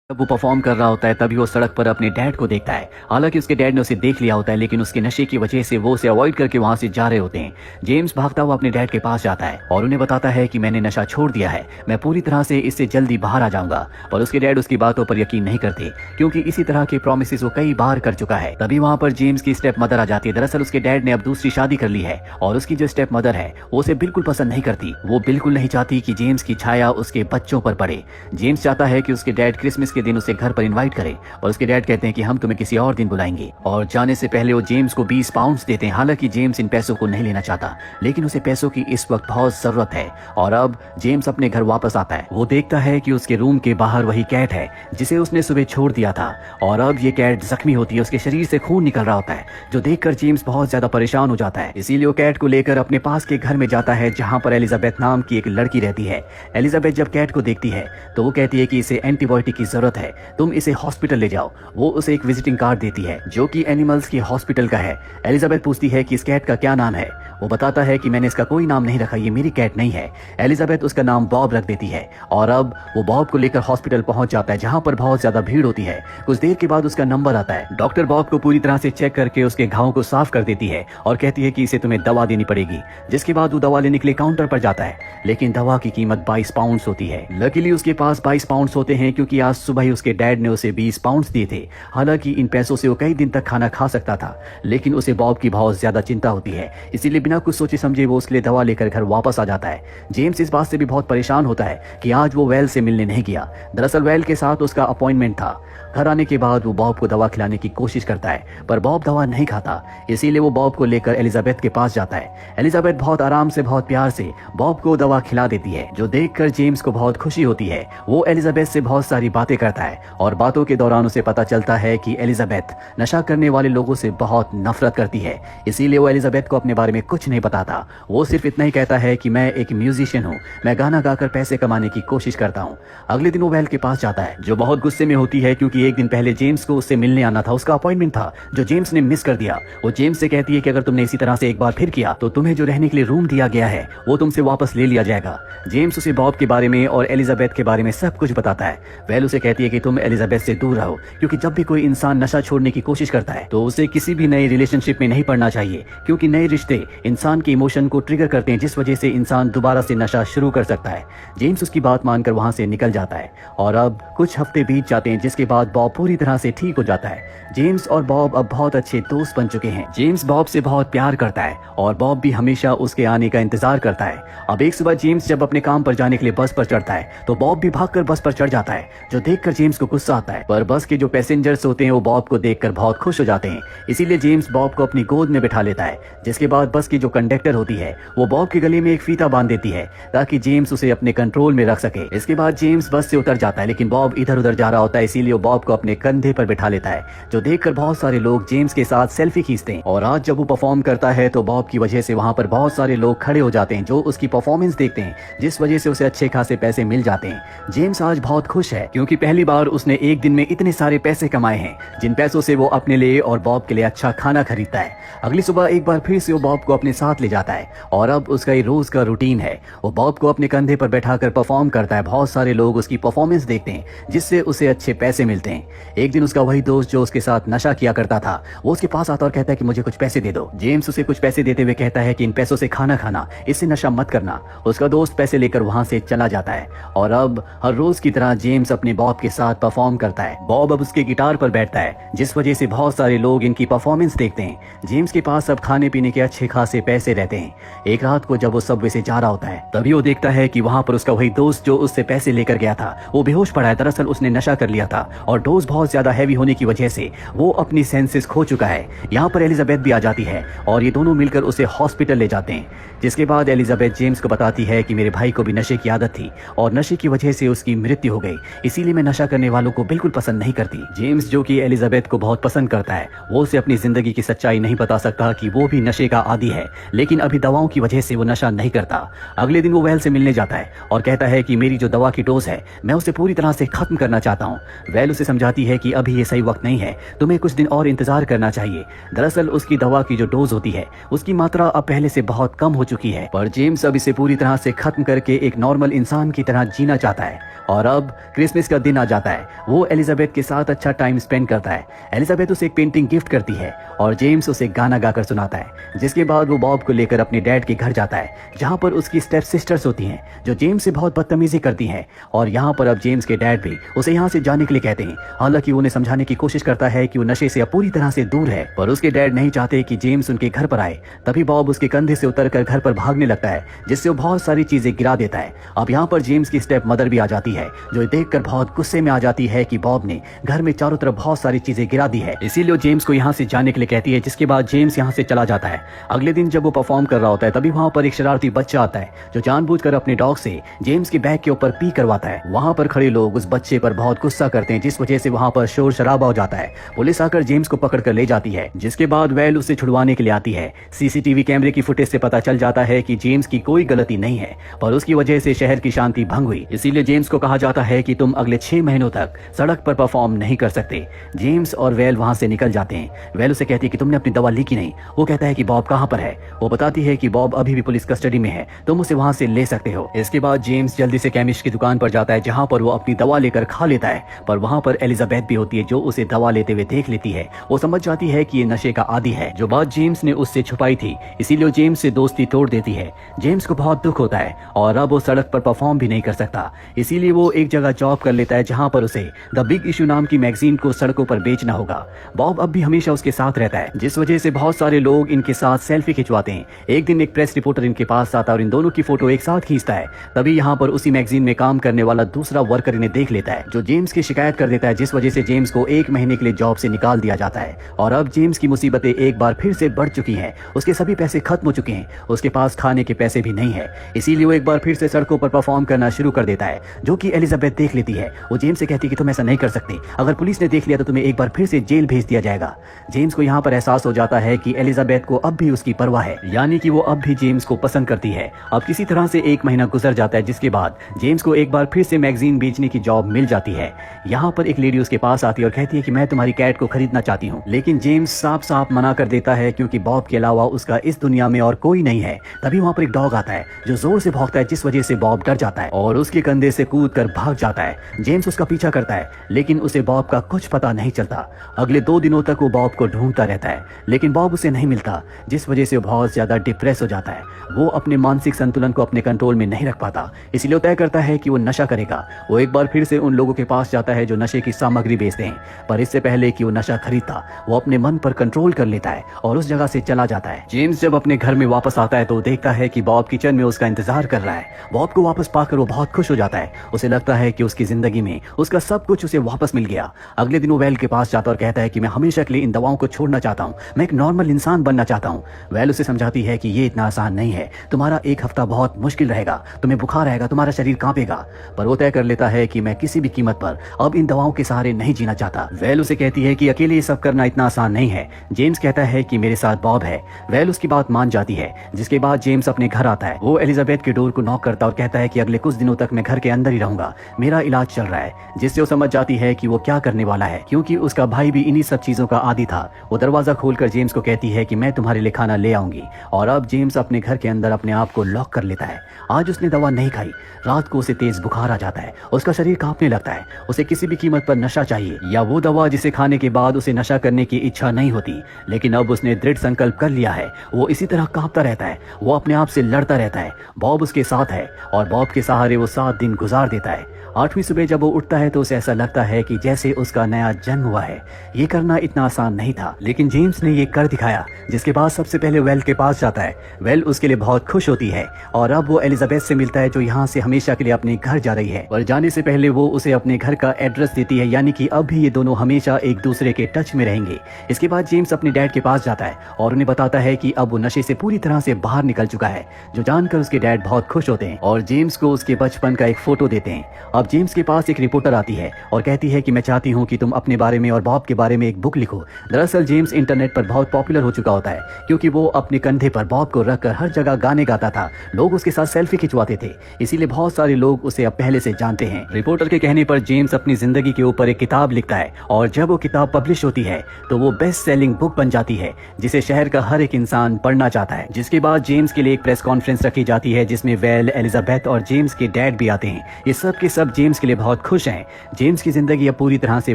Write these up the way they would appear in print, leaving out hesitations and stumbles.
जब वो परफॉर्म कर रहा होता है तभी वो सड़क पर अपने डैड को देखता है। हालांकि उसके डैड ने उसे देख लिया होता है, लेकिन उसके नशे की वजह से वो उसे अवॉइड करके वहां से जा रहे होते हैं। जेम्स भागता हुआ अपने डैड के पास जाता है और उन्हें बताता है कि मैंने नशा छोड़ दिया है, मैं पूरी तरह से इससे जल्दी बाहर आ जाऊंगा। पर उसके डैड उसकी बातों पर यकीन नहीं करते, क्योंकि इसी तरह के प्रोमिस वो कई बार कर चुका है। तभी वहाँ पर जेम्स की स्टेप मदर आ जाती है। दरअसल उसके डैड ने अब दूसरी शादी कर ली है और उसकी जो स्टेप मदर है वो उसे बिल्कुल पसंद नहीं करती। वो बिल्कुल नहीं चाहती कि जेम्स की छाया उसके बच्चों पर पड़े। जेम्स चाहता है कि उसके डैड क्रिसमस के दिन उसे घर पर इनवाइट करे और उसके डैड कहते हैं कि हम तुम्हें किसी और दिन बुलाएंगे। और जाने से पहले वो जेम्स को 20 पाउंड्स देते हैं। हालांकि जेम्स इन पैसों को नहीं लेना चाहता, लेकिन उसे पैसों की इस वक्त बहुत जरूरत है। और अब जेम्स अपने घर वापस आता है। वो देखता है कि उसके रूम के बाहर वही कैट है जिसे उसने सुबह छोड़ दिया था, और अब ये कैट जख्मी होती है, उसके शरीर से खून निकल रहा होता है, जो देखकर जेम्स बहुत ज्यादा परेशान हो जाता है। इसीलिए वो कैट को लेकर अपने पास के घर में जाता है जहाँ पर एलिजाबेथ नाम की एक लड़की रहती है। एलिजाबेथ जब कैट को देखती है तो वो कहती है कि इसे एंटीबायोटिक की जरूरत है, तुम इसे हॉस्पिटल ले जाओ। वो उसे एक विजिटिंग कार्ड देती है जो कि एनिमल्स की हॉस्पिटल का है। एलिजाबेथ पूछती है कि इस कैट का क्या नाम है। वो बताता है कि मैंने इसका कोई नाम नहीं रखा, ये मेरी कैट नहीं है। एलिजाबेथ उसका नाम बॉब रख देती है और अब वो बॉब को लेकर हॉस्पिटल पहुंच जाता है जहां पर बहुत ज्यादा भीड़ होती है। कुछ देर के बाद उसका नंबर आता है। डॉक्टर बॉब को पूरी तरह से चेक करके उसके घावों को साफ कर देती है और कहती है कि इसे तुम्हें दवा देनी पड़ेगी। जिसके बाद वो दवा लेने के लिए काउंटर पर जाता है, लेकिन दवा की कीमत 22 पाउंड्स होती है। लकीली उसके पास 22 पाउंड्स होते हैं, क्योंकि आज सुबह ही उसके डैड ने उसे 20 पाउंड्स दिए थे। हालांकि इन पैसों से वो कई दिन तक खाना खा सकता था, लेकिन उसे बॉब की बहुत ज्यादा चिंता होती है। इसीलिए बिना कुछ सोचे समझे वो उसके लिए दवा लेकर घर वापस आ जाता है। जेम्स इस बात से भी बहुत परेशान होता है कि आज वो वेल से मिलने नहीं गया। दरअसल वेल के साथ उसका अपॉइंटमेंट था। घर आने के बाद वो बॉब को दवा खिलाने की कोशिश करता है, पर बॉब दवा नहीं खाता। इसीलिए वो बॉब को लेकर एलिजाबेथ के पास जाता है। एलिजाबेथ बहुत आराम से, बहुत प्यार से बॉब को दवा खिला देती है, जो देखकर जेम्स को बहुत खुशी होती है। वो एलिजाबेथ से बहुत सारी बातें करता है और बातों के दौरान उसे पता चलता है कि एलिजाबेथ नशा करने वाले लोगों से बहुत नफरत करती है। इसीलिए वो एलिजाबेथ को अपने बारे में कुछ नहीं बताता। वो सिर्फ इतना ही कहता है कि मैं एक म्यूजिशियन हूँ, मैं गाना गाकर पैसे कमाने की कोशिश करता हूँ। अगले दिन वो वेल के पास जाता है, जो बहुत गुस्से में होती है क्योंकि एक दिन पहले जेम्स को उससे मिलने आना था, उसका अपॉइंटमेंट था जो जेम्स ने मिस कर दिया। वो जेम्स से कहती है कि अगर तुमने इसी तरह से एक बार फिर किया तो तुम्हें जो रहने के लिए रूम दिया गया है वो तुमसे वापस ले लिया जाएगा। जेम्स उसे बॉब के बारे में और एलिजाबेथ के बारे में सब कुछ बताता है। वेल उसे कहती है कि तुम एलिजाबेथ से दूर रहो, क्योंकि जब भी कोई इंसान नशा छोड़ने की कोशिश करता है तो उसे किसी भी नए रिलेशनशिप में नहीं पड़ना चाहिए, क्योंकि नए रिश्ते इंसान के इमोशन को ट्रिगर करते हैं, जिस वजह से इंसान दोबारा से नशा शुरू कर सकता है। जेम्स उसकी बात मानकर वहां से निकल जाता है और अब कुछ हफ्ते बीत जाते हैं, जिसके बाद बॉब पूरी तरह से ठीक हो जाता है। जेम्स और बॉब अब बहुत अच्छे दोस्त बन चुके हैं। जेम्स बॉब से बहुत प्यार करता है और बॉब भी हमेशा उसके आने का इंतजार करता है। अब एक सुबह जेम्स जब अपने काम पर जाने के लिए बस पर चढ़ता है तो बॉब भी भागकर बस पर चढ़ जाता है, जो देखकर जेम्स को गुस्सा आता है। पर बस के जो पैसेंजर्स होते हैं वो बॉब को देखकर बहुत खुश हो जाते हैं। इसीलिए जेम्स बॉब को अपनी गोद में बिठा लेता है। जिसके बाद बस की जो कंडक्टर होती है वो बॉब के गले में एक फीता बांध देती है ताकि जेम्स उसे अपने कंट्रोल में रख सके। इसके बाद जेम्स बस से उतर जाता है, लेकिन बॉब इधर उधर जा रहा होता है, इसीलिए वो बॉब को अपने कंधे पर बिठा लेता है, जो देखकर बहुत सारे लोग जेम्स के साथ सेल्फी खींचते हैं। और आज जब वो परफॉर्म करता है तो बॉब की वजह से वहां पर बहुत सारे लोग खड़े हो जाते हैं जो उसकी परफॉर्मेंस देखते हैं, जिस वजह से उसे अच्छे खासे पैसे मिल जाते हैं। जेम्स आज बहुत खुश है क्योंकि पहली बार उसने एक दिन में इतने सारे पैसे कमाए हैं, जिन पैसों से वो अपने लिए और बॉब के लिए अच्छा खाना खरीदता है। अगली सुबह एक बार फिर से वो बॉब को अपने साथ ले जाता है और अब उसका ये रोज का रूटीन है। वो बॉब को अपने कंधे पर बैठाकर परफॉर्म करता है। बहुत सारे लोग उसकी परफॉर्मेंस देखते हैं, जिससे उसे अच्छे पैसे मिलते हैं। एक दिन उसका वही दोस्त जो उसके साथ नशा किया करता था वो उसके पास आता और कहता है कि मुझे कुछ पैसे दे दो। जेम्स उसे कुछ पैसे देते हुए कहता है कि इन पैसों से खाना खाना, इससे नशा मत करना। उसका दोस्त पैसे लेकर वहां से चला जाता है और अब हर रोज की तरह जेम्स अपने बॉब के साथ परफॉर्म करता है। बॉब अब उसके गिटार पर बैठता है, जिस वजह से बहुत सारे लोग इनकी परफॉर्मेंस देखते हैं। जेम्स के पास अब खाने पीने के अच्छे खासे पैसे रहते हैं। एक रात को जब वो सबवे से जा रहा होता है तभी वो देखता है कि वहां पर उसका वही दोस्त जो उससे पैसे लेकर गया था वो बेहोश पड़ा है। दरअसल उसने नशा कर लिया था और डोज बहुत ज्यादा हैवी होने की वजह से वो अपनी सेंसेस खो चुका है। यहाँ पर एलिजाबेथ भी आ जाती है और ये दोनों मिलकर उसे हॉस्पिटल ले जाते हैं। जिसके बाद एलिजाबेथ जेम्स को बताती है कि मेरे भाई को भी नशे की आदत थी और नशे की वजह से उसकी मृत्यु हो गई, इसीलिए मैं नशा करने वालों को बिल्कुल पसंद नहीं करती। जेम्स जो कि एलिजाबेथ को बहुत पसंद करता है वो उसे अपनी जिंदगी की सच्चाई नहीं बता सकता कि वो भी नशे का आदी है। है, लेकिन अभी दवाओं की वजह से वो नशा नहीं करता। अगले दिन वो वेल से मिलने जाता है और कहता है कि मेरी जो दवा की डोज है मैं उसे पूरी तरह से खत्म करना चाहता हूँ। वेल उसे समझाती है कि अभी ये सही वक्त नहीं है, तुम्हें कुछ दिन और इंतजार करना चाहिए। दरअसल उसकी दवा की जो डोज होती है उसकी मात्रा अब पहले से बहुत कम हो चुकी है, पर जेम्स अब इसे पूरी तरह से खत्म करके एक नॉर्मल इंसान की तरह जीना चाहता है। और अब क्रिसमस का दिन आ जाता है। वो एलिजाबेथ के साथ अच्छा टाइम स्पेंड करता है। एलिजाबेथ उसे एक पेंटिंग गिफ्ट करती है और जेम्स उसे गाना गाकर सुनाता है, जिसके बाद वो बॉब को लेकर अपने डैड के घर जाता है, जहाँ पर उसकी स्टेप सिस्टर्स होती हैं जो जेम्स से बहुत बदतमीजी करती हैं। और यहाँ पर अब जेम्स के डैड भी उसे यहाँ से जाने के लिए कहते हैं। हालांकि वो उन्हें समझाने की कोशिश करता है कि वो नशे से अब पूरी तरह से दूर है, पर उसके डैड नहीं चाहते कि जेम्स उनके घर पर आए। तभी बॉब उसके कंधे से उतरकर घर पर भागने लगता है, जिससे वो बहुत सारी चीजें गिरा देता है। अब यहाँ पर जेम्स की स्टेप मदर भी आ जाती है, जो देखकर बहुत गुस्से में आ जाती है कि बॉब ने घर में चारों तरफ बहुत सारी चीजें गिरा दी है। इसीलिए जेम्स को यहाँ से जाने के लिए कहती है, जिसके बाद जेम्स यहाँ से चला जाता है। अगले दिन जब वो परफॉर्म कर रहा होता है तभी वहाँ पर एक शरारती बच्चा आता है, जो जानबूझकर अपने डॉग से जेम्स के बैग के ऊपर पी करवाता है। वहाँ पर खड़े लोग उस बच्चे पर बहुत गुस्सा करते हैं, जिस वजह से वहाँ पर शोर शराबा हो जाता है। पुलिस आकर जेम्स को पकड़ कर ले जाती है, जिसके बाद वेल उसे छुड़वाने के लिए आती है। सीसीटीवी कैमरे की फुटेज से पता चल जाता है कि जेम्स की कोई गलती नहीं है, पर उसकी वजह से शहर की शांति भंग हुई। इसीलिए जेम्स को कहा जाता है कि तुम अगले 6 महीनों तक सड़क पर परफॉर्म नहीं कर सकते। जेम्स और वेल वहां से निकल जाते हैं। वेल उसे कहती है कि तुमने अपनी दवा ली कि नहीं। वो कहता है कि बॉब कहां पर है। वो बताती है कि बॉब अभी भी पुलिस कस्टडी में है, तुम उसे वहां से ले सकते हो। इसके बाद जेम्स जल्दी से केमिस्ट की दुकान पर जाता है, जहां पर वो अपनी दवा लेकर खा लेता है, पर वहां पर एलिजाबेथ भी होती है, जो उसे दवा लेते हुए देख लेती है। वो समझ जाती है कि ये नशे का आदी है, जो बात जेम्स ने उससे छुपाई थी, इसीलिए जेम्स से दोस्ती तोड़ देती है। जेम्स को बहुत दुख होता है और अब वो सड़क पर परफॉर्म भी नहीं कर सकता, इसीलिए वो एक जगह जॉब कर लेता है, जहां पर उसे द बिग इशू नाम की मैगजीन को सड़कों पर बेचना होगा। बॉब अब भी हमेशा उसके साथ रहता है, जिस वजह से बहुत सारे लोग इनके साथ सेल्फी खिंचवाते हैं। एक दिन एक प्रेस रिपोर्टर इनके पास आता है और इन दोनों की फोटो एक साथ खींचता है। तभी यहाँ पर उसी मैगजीन में काम करने वाला दूसरा वर्कर इन्हें देख लेता है, जो जेम्स की शिकायत कर देता है, जिस वजह से जेम्स को 1 महीने के लिए जॉब से निकाल दिया जाता है। और अब जेम्स की मुसीबतें एक बार फिर से बढ़ चुकी हैं। उसके सभी पैसे खत्म हो चुके हैं, उसके पास खाने के पैसे भी नहीं है, इसीलिए वो एक बार फिर से सड़कों पर परफॉर्म करना शुरू कर देता है, जो कि एलिजाबेथ देख लेती है। वो जेम्स से कहती है कि तुम ऐसा नहीं कर सकते, अगर पुलिस ने देख लिया तो तुम्हें एक बार फिर से जेल भेज दिया जाएगा। जेम्स को यहाँ पर एहसास हो जाता है कि एलिजाबेथ को अब भी उसकी परवाह है, यानी कि वो अब भी जेम्स को पसंद करती है। अब किसी तरह से 1 महीना गुजर जाता है, जिसके बाद जेम्स को एक बार फिर से मैगजीन बेचने की जॉब मिल जाती है। यहाँ पर एक लेडी उसके पास आती है और कहती है कि मैं तुम्हारी कैट को खरीदना चाहती हूँ, लेकिन जेम्स साफ साफ मना कर देता है, क्योंकि बॉब के अलावा उसका इस दुनिया में और कोई नहीं है। तभी वहाँ पर एक डॉग आता है, जो जोर से भौंकता है, जिस वजह से बॉब डर जाता है और उसके कंधे से कूद कर भाग जाता है। जेम्स उसका पीछा करता है, लेकिन उसे बॉब का कुछ पता नहीं चलता। अगले 2 दिनों तक वो बॉब को ढूंढता रहता है, लेकिन बॉब उसे नहीं मिलता, जिस वजह से वो बहुत ज्यादा डिप्रेस हो जाता है। वो अपने मानसिक संतुलन को अपने कंट्रोल में नहीं रख पाता, इसलिए तय करता है कि वो नशा करेगा। वो एक बार फिर से उन लोगों के पास जाता है जो नशे की सामग्री बेचते हैं, पर इससे पहले कि वो नशा खरीदता, वो अपने मन पर कंट्रोल कर लेता है और उस जगह से चला जाता है। जेम्स जब अपने घर में वापस आता है तो देखता है कि बॉब किचन में उसका इंतजार कर रहा है। बॉब को वापस पाकर वो बहुत खुश हो जाता है। उसे लगता है कि उसकी जिंदगी में उसका सब कुछ उसे वापस मिल गया। अगले दिन वो वेल के पास जाता और कहता है कि मैं हमेशा के लिए इन दवाओं को छोड़ना चाहता हूँ, मैं एक नॉर्मल इंसान बनना चाहता हूँ। वेल उसे समझाती है कि ये इतना आसान नहीं है, तुम्हारा 1 हफ्ता बहुत मुश्किल रहेगा, तुम्हें बुखार आएगा, तुम्हारा शरीर कांपेगा, पर वो तय कर लेता है कि मैं किसी भी कीमत पर अब इन दवाओं के सहारे नहीं जीना चाहता। वेल उसे कहती है कि अकेले ये सब करना इतना आसान नहीं है। जेम्स कहता है कि मेरे साथ बॉब है। वेल उसकी बात मान जाती है, जिसके बाद जेम्स अपने घर आता है। वो एलिजाबेथ के डोर को नॉक करता और कहता है कि अगले कुछ दिनों तक मैं घर के अंदर ही रहूंगा, मेरा इलाज चल रहा है, जिससे वो समझ जाती है कि वो क्या करने वाला है, क्योंकि उसका भाई भी इन्हीं सब चीजों का आदी था। वो दरवाजा खोलकर जेम्स को कहती है कि मैं तुम्हारे लिए खाना ले आऊंगी, और अब जेम्स अपने घर के अंदर अपने आप को लॉक कर लेता है। आज उसने दवा नहीं खाई, रात को उसे तेज बुखार आ जाता है, उसका शरीर कांपने लगता है, उसे किसी भी कीमत पर नशा चाहिए, या वो दवा जिसे खाने के बाद उसे नशा करने की इच्छा नहीं होती। लेकिन अब उसने दृढ़ संकल्प कर लिया है। वो इसी तरह कांपता रहता है, वो अपने आप से लड़ता रहता है। बॉब उसके साथ है और बॉब के सहारे वो 7 दिन गुजार देता है। 8वीं सुबह जब वो उठता है तो उसे ऐसा लगता है कि जैसे उसका नया जन्म हुआ है। ये करना इतना आसान नहीं था, लेकिन जेम्स ने ये कर दिखाया, जिसके बाद सबसे पहले वेल के पास जाता है। वेल उसके लिए बहुत खुश होती है और अब वो एलिजाबेथ से मिलता है, जो यहाँ से हमेशा के लिए अपने घर जा रही है। पर जाने से पहले वो उसे अपने घर का एड्रेस देती है, यानी कि अब भी ये दोनों हमेशा एक दूसरे के टच में रहेंगे। इसके बाद जेम्स अपने डैड के पास जाता है और उन्हें बताता है कि अब वो नशे से पूरी तरह से बाहर निकल चुका है, जो जानकर उसके डैड बहुत खुश होते हैं और जेम्स को उसके बचपन का एक फोटो देते हैं। अब अब जेम्स के पास एक रिपोर्टर आती है और कहती है कि मैं चाहती हूँ कि तुम अपने बारे में और बॉब के बारे में एक बुक लिखो। दरअसल जेम्स इंटरनेट पर बहुत पॉपुलर हो चुका होता है क्योंकि वो अपने कंधे पर बॉब को रखकर हर जगह गाने गाता था। लोग उसके साथ सेल्फी खिंचवाते थे, इसीलिए बहुत सारे लोग उसे अब पहले से जानते हैं। रिपोर्टर के कहने पर जेम्स अपनी जिंदगी के ऊपर एक किताब लिखता है और जब वो किताब पब्लिश होती है तो वो बेस्ट सेलिंग बुक बन जाती है जिसे शहर का हर एक इंसान पढ़ना चाहता है। जिसके बाद जेम्स के लिए एक प्रेस कॉन्फ्रेंस रखी जाती है जिसमें वेल, एलिजाबेथ और जेम्स के डैड भी आते हैं। ये सब के सब जेम्स के लिए बहुत खुश हैं। जेम्स की जिंदगी अब पूरी तरह से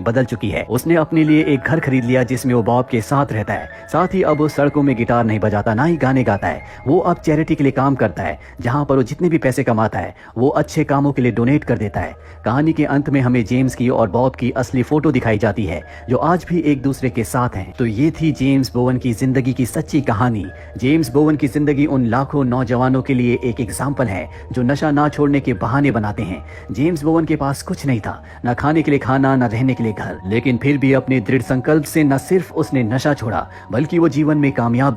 बदल चुकी है। उसने अपने लिए एक घर खरीद लिया जिसमें वो बॉब के साथ रहता है। साथ ही अब वो सड़कों में गिटार नहीं बजाता, ना ही गाने गाता है। वो अब चैरिटी के लिए काम करता है, जहां पर वो जितने भी पैसे कमाता है वो अच्छे कामों के लिए डोनेट कर देता है। कहानी के अंत में हमें जेम्स की और बॉब की असली फोटो दिखाई जाती है जो आज भी एक दूसरे के साथ हैं। तो ये थी जेम्स बोवन की जिंदगी की सच्ची कहानी। जेम्स बोवन की जिंदगी उन लाखों नौजवानों के लिए एक एग्जाम्पल है जो नशा ना छोड़ने के बहाने बनाते हैं। जेम्स बोवन के पास कुछ नहीं था, न खाने के लिए खाना, न रहने के लिए घर, लेकिन फिर भी अपने दृढ़ संकल्प से न सिर्फ उसने नशा छोड़ा बल्कि वो जीवन में कामयाब